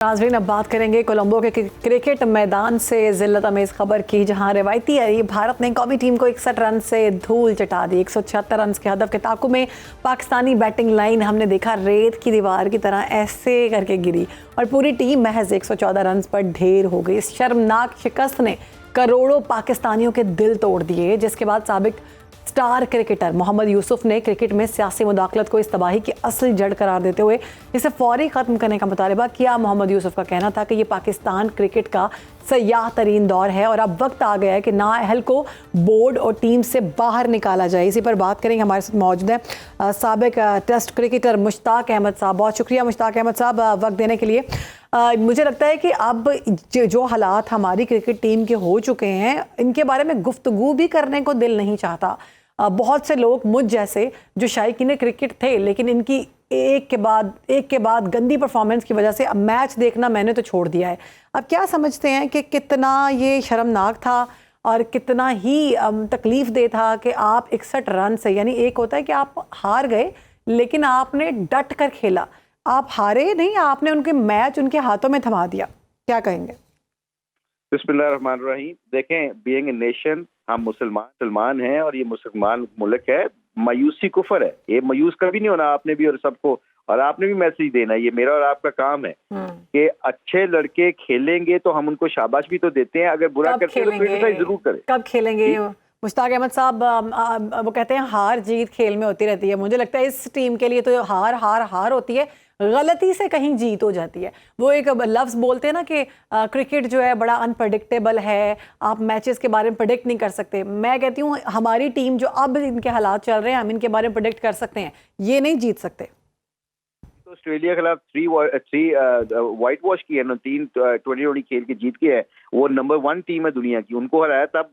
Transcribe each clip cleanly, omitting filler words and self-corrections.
नाज़रीन, अब बात करेंगे कोलंबो के क्रिकेट मैदान से जिल्लत अमेज़ खबर की, जहां रिवायती भारत ने कौमी टीम को 61 रन से धूल चटा दी। 176 रन के हदफ के ताक़ु में पाकिस्तानी बैटिंग लाइन हमने देखा रेत की दीवार की तरह ऐसे करके गिरी और पूरी टीम महज 114 रन पर ढेर हो गई। इस शर्मनाक शिकस्त ने करोड़ों पाकिस्तानियों के दिल तोड़ दिए, जिसके बाद साबिक स्टार क्रिकेटर मोहम्मद यूसुफ ने क्रिकेट में सियासी मुदाखलत को इस तबाही की असल जड़ करार देते हुए इसे फौरी ख़त्म करने का मुतालबा किया। मोहम्मद यूसुफ का कहना था कि ये पाकिस्तान क्रिकेट का सयाह तरीन दौर है और अब वक्त आ गया है कि नाअहल को बोर्ड और टीम से बाहर निकाला जाए। इसी पर बात करेंगे, हमारे साथ मौजूद है साबिक टेस्ट क्रिकेटर मुश्ताक अहमद साहब। बहुत शुक्रिया मुश्ताक अहमद साहब वक्त देने के लिए। मुझे लगता है कि अब जो हालात हमारी क्रिकेट टीम के हो चुके हैं, इनके बारे में गुफ्तगू भी करने को दिल नहीं चाहता। बहुत से लोग मुझ जैसे जो शायकीन क्रिकेट थे, लेकिन इनकी एक के बाद गंदी परफॉर्मेंस की वजह से अब मैच देखना मैंने तो छोड़ दिया है। अब क्या समझते हैं कि कितना ये शर्मनाक था और कितना ही तकलीफ दे था कि आप 61 रन से, यानी एक होता है कि आप हार गए लेकिन आपने डट कर खेला, आप हारे नहीं, आपने उनके मैच उनके हाथों में थमा दिया। क्या कहेंगे? बिस्मिल्लाहिर्रहमानिर्रहीम। देखें, बीइंग ए नेशन, हम मुसलमान हैं और ये मुसलमान मुल्क है। मायूसी कुफर है, ये मायूस कभी नहीं होना। आपने भी और सबको और आपने भी मैसेज देना, ये मेरा और आपका काम है कि अच्छे लड़के खेलेंगे तो हम उनको शाबाश भी तो देते हैं, अगर बुरा करते हैं तो क्रिटिसाइज जरूर करें। कब खेलेंगे मुश्ताक अहमद साहब? वो कहते हैं हार जीत खेल में होती रहती है। मुझे लगता है इस टीम के लिए तो हार हार हार होती है, गलती से कहीं जीत हो जाती है। वो एक लफ्ज़ बोलते हैं ना कि क्रिकेट जो है बड़ा अनप्रडिक्टेबल है, आप मैचेस के बारे में प्रेडिक्ट नहीं कर सकते। मैं कहती हूँ हमारी टीम जो अब इनके हालात चल रहे हैं, हम इनके बारे में प्रेडिक्ट कर सकते हैं, ये नहीं जीत सकते। तो ऑस्ट्रेलिया के खिलाफ 3 वाइट वॉश की है ना, 3 20 खेल के जीत के है। वो नंबर 1 टीम है दुनिया की, उनको हराया। तब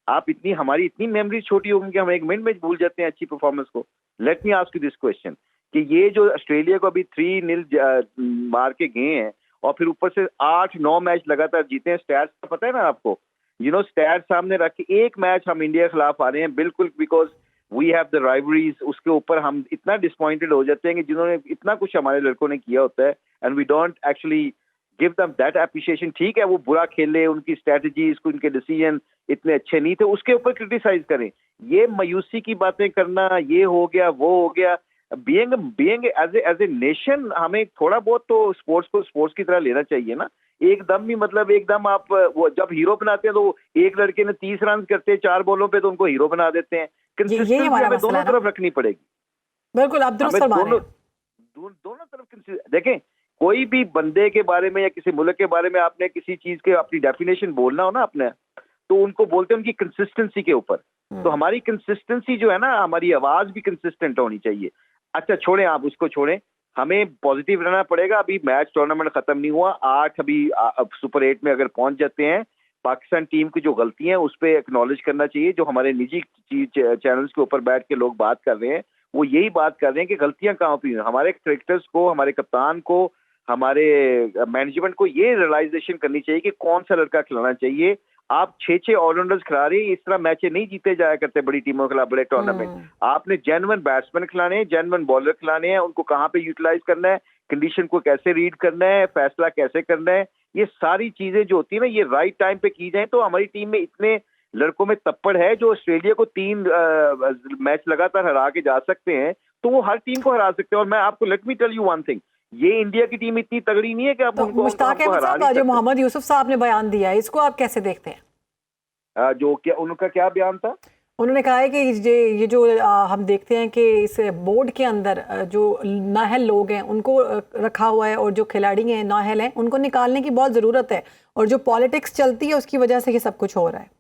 आप हमारी इतनी मेमोरी छोटी होगी कि हम 1 मिनट में भूल जाते हैं अच्छी परफॉर्मेंस को। Let me ask you this question कि ये जो ऑस्ट्रेलिया को अभी 3-0 मार के गए हैं और फिर ऊपर से 8-9 मैच लगातार जीते हैं, स्टैट्स का पता है ना आपको? स्टैट्स सामने रख के एक मैच हम इंडिया के खिलाफ आ रहे हैं, बिल्कुल बिकॉज वी हैव द राइवरीज। उसके ऊपर हम इतना डिसपॉइंटेड हो जाते हैं कि जिन्होंने इतना कुछ हमारे लड़कों ने किया होता है, and we don't actually give them that appreciation. ठीक है, वो बुरा खेले, उनकी स्ट्रेटजीज, उनके डिसीजन इतने अच्छे नहीं थे, उसके ऊपर क्रिटिसाइज करें। ये मायूसी की बातें करना, ये हो गया वो हो गया। बीइंग एज ए नेशन, हमें थोड़ा बहुत तो स्पोर्ट्स को स्पोर्ट्स की तरह लेना चाहिए ना। एकदम भी मतलब एकदम आप वो जब हीरो बनाते हैं तो एक लड़के ने 30 रन करते हैं 4 बॉलों पे तो उनको हीरो बना देते हैं। कंसिस्टेंसी हमें दोनों तरफ रखनी पड़ेगी। बिल्कुल, आप दुरुस्त फरमा रहे हैं। दोनों तरफ देखें, कोई भी बंदे के बारे में या किसी मुल्क के बारे में आपने किसी चीज के अपनी डेफिनेशन बोलना हो ना अपने, तो उनको बोलते हैं उनकी कंसिस्टेंसी के ऊपर। तो हमारी कंसिस्टेंसी जो है ना, हमारी आवाज भी कंसिस्टेंट होनी चाहिए। अच्छा छोड़ें, आप उसको छोड़ें, हमें पॉजिटिव रहना पड़ेगा। अभी मैच टूर्नामेंट खत्म नहीं हुआ, 8 अभी सुपर 8 में अगर पहुंच जाते हैं, पाकिस्तान टीम की जो गलतियां हैं उस पर एक्नॉलेज करना चाहिए। जो हमारे निजी चैनल्स के ऊपर बैठ के लोग बात कर रहे हैं, वो यही बात कर रहे हैं कि गलतियां कहाँ पे हुई। हमारे क्रिकेटर्स को, हमारे कप्तान को, हमारे मैनेजमेंट को ये रियलाइजेशन करनी चाहिए कि कौन सा लड़का खिलाना चाहिए। आप 6 ऑलराउंडर्स खिला रहे हैं, इस तरह मैच नहीं जीते जाया करते बड़ी टीमों के खिलाफ, बड़े टूर्नामेंट। आपने जेन्युइन बैट्समैन खिलाने हैं, जेन्युइन बॉलर खिलाने हैं, उनको कहाँ पे यूटिलाइज करना है, कंडीशन को कैसे रीड करना है, फैसला कैसे करना है, ये सारी चीजें जो होती है ना, ये राइट टाइम पे की जाए तो हमारी टीम में इतने लड़कों में तप्पड़ है जो ऑस्ट्रेलिया को 3 मैच लगातार हरा के जा सकते हैं, तो वो हर टीम को हरा सकते हैं। और मैं आपको let me tell you one thing, ये इंडिया की टीम इतनी तगड़ी नहीं है कि आप उनको मुश्ताक अहमद साहब, जो मोहम्मद यूसुफ साहब ने बयान दिया है, इसको आप कैसे देखते हैं? जो क्या उनका क्या बयान था? उन्होंने कहा है कि ये जो हम देखते हैं कि इस बोर्ड के अंदर जो नाअहल लोग हैं उनको रखा हुआ है और जो खिलाड़ी हैं नाअहल हैं उनको निकालने की बहुत ज़रूरत है, और जो पॉलिटिक्स चलती है उसकी वजह से ये सब कुछ हो रहा है।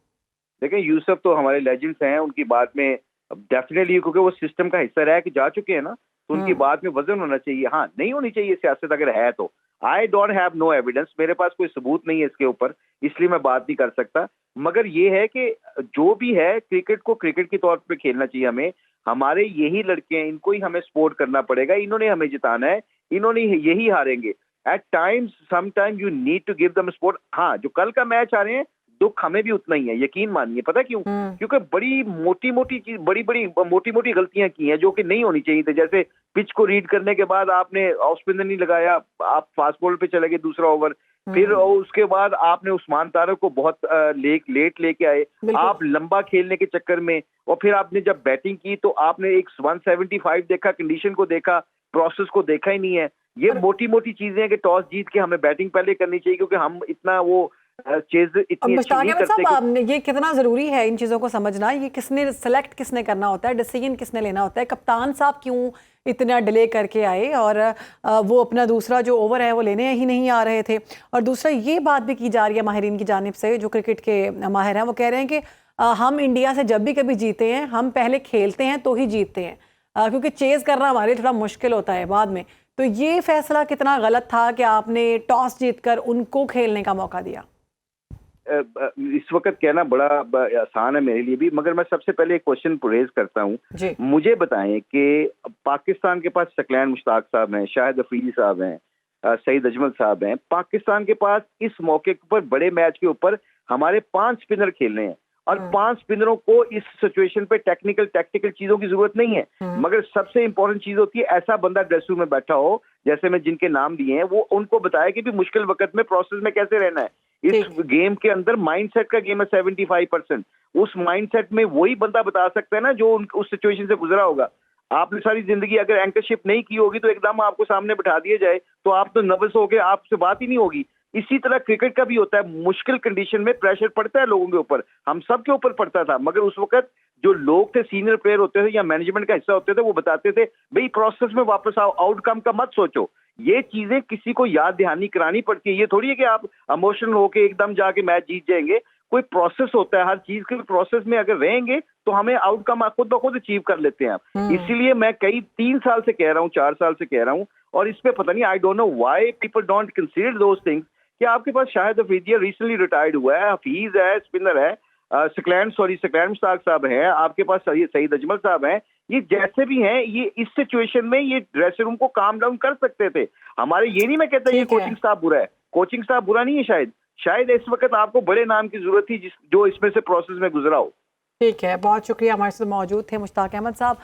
देखें, यूसुफ तो हमारे लेजेंड्स हैं, उनकी बात में डेफिनेटली, क्योंकि वो सिस्टम का हिस्सा रह के जा चुके हैं ना, तो उनकी बात में वजन होना चाहिए। हाँ, नहीं होनी चाहिए सियासत अगर है तो। I don't have no evidence, मेरे पास कोई सबूत नहीं है इसके ऊपर, इसलिए मैं बात नहीं कर सकता। मगर ये है कि जो भी है, क्रिकेट को क्रिकेट के तौर पे खेलना चाहिए हमें। हमारे यही लड़के हैं, इनको ही हमें सपोर्ट करना पड़ेगा, इन्होंने हमें जिताना है, इन्होंने यही हारेंगे। At times sometime you need to give them support. हाँ, जो कल का मैच आ रहे हैं, दुख हमें भी उतना ही है, यकीन मानिए। पता क्यों? क्योंकि बड़ी मोटी मोटी चीज, बड़ी बड़ी मोटी मोटी गलतियां की हैं जो कि नहीं होनी चाहिए थी। जैसे पिच को रीड करने के बाद आपने ऑफ स्पिनर नहीं लगाया, आप फास्ट बॉल पे चले गए दूसरा ओवर, फिर उसके बाद आपने उस्मान तारिक को बहुत लेट लेके आए आप लंबा खेलने के चक्कर में, और फिर आपने जब बैटिंग की तो आपने एक 175 देखा, कंडीशन को देखा, प्रोसेस को देखा ही नहीं है। ये मोटी मोटी चीजें हैं कि टॉस जीत के हमें बैटिंग पहले करनी चाहिए, क्योंकि हम इतना वो चीज इतनी अच्छी नहीं करते। साहब, ये कितना जरूरी है इन चीजों को समझना, ये किसने सेलेक्ट किसने करना होता है, डिसीजन किसने लेना होता है। कप्तान साहब क्यों इतना डिले करके आए और वो अपना दूसरा जो ओवर है वो लेने ही नहीं आ रहे थे। और दूसरा ये बात भी की जा रही है माहिरीन की जानिब से, जो क्रिकेट के माहिर हैं वो कह रहे हैं कि हम इंडिया से जब भी कभी जीते हैं हम पहले खेलते हैं तो ही जीतते हैं, क्योंकि चेज करना हमारे लिए थोड़ा मुश्किल होता है बाद में। तो ये फैसला कितना गलत था कि आपने टॉस जीतकर उनको खेलने का मौका दिया? इस वक्त कहना बड़ा आसान है मेरे लिए भी, मगर मैं सबसे पहले एक क्वेश्चन रेज करता हूँ। मुझे बताएं कि पाकिस्तान के पास सकलैन मुश्ताक साहब हैं, शाहिद अफरीदी साहब हैं, सईद अजमल साहब हैं। पाकिस्तान के पास इस मौके पर बड़े मैच के ऊपर हमारे 5 स्पिनर खेल रहे हैं, और 5 स्पिनरों को इस सिचुएशन पे टेक्निकल टैक्टिकल चीजों की जरूरत नहीं है। मगर सबसे इंपॉर्टेंट चीज होती है ऐसा बंदा ड्रेसिंग रूम में बैठा हो, जैसे मैं जिनके नाम दिए हैं, वो उनको बताया कि भी मुश्किल वक्त में प्रोसेस में कैसे रहना है। इस गेम के अंदर माइंडसेट का गेम है 75%। उस माइंडसेट में वही बंदा बता सकता है ना जो उस सिचुएशन से गुजरा होगा। आपने सारी जिंदगी अगर एंकरशिप नहीं की होगी तो एकदम आपको सामने बिठा दिया जाए तो आप तो नर्वस हो गए, आपसे बात ही नहीं होगी। इसी तरह क्रिकेट का भी होता है, मुश्किल कंडीशन में प्रेशर पड़ता है लोगों के ऊपर, हम सब के ऊपर पड़ता था। मगर उस वक्त जो लोग थे, सीनियर प्लेयर होते थे या मैनेजमेंट का हिस्सा होते थे, वो बताते थे भाई प्रोसेस में वापस आओ, आउटकम का मत सोचो। ये चीजें किसी को याद दहानी करानी पड़ती है। ये थोड़ी है कि आप इमोशनल होके एकदम जाके मैच जीत जाएंगे। कोई प्रोसेस होता है, हर चीज के प्रोसेस में अगर रहेंगे तो हमें आउटकम खुद ब खुद अचीव कर लेते हैं आप। इसीलिए मैं 3 साल से कह रहा हूँ, 4 साल से कह रहा हूँ, और इस पे पता नहीं, I don't know why people don't consider those things, कि आपके पास शाहिद अफरीदी रिसेंटली रिटायर्ड हुआ है, हफीज है, स्पिनर है, सकलैन मुश्ताक साहब हैं, आपके पास सईद अजमल साहब हैं। ये जैसे भी हैं, ये इस सिचुएशन में ये ड्रेसिंग रूम को काम डाउन कर सकते थे। हमारे ये नहीं, मैं कहता ये कोचिंग स्टाफ बुरा है, कोचिंग स्टाफ बुरा नहीं है। शायद इस वक्त आपको बड़े नाम की जरूरत थी जो इसमें से प्रोसेस में गुजरा हो। ठीक है, बहुत शुक्रिया। हमारे साथ मौजूद थे मुश्ताक अहमद साहब।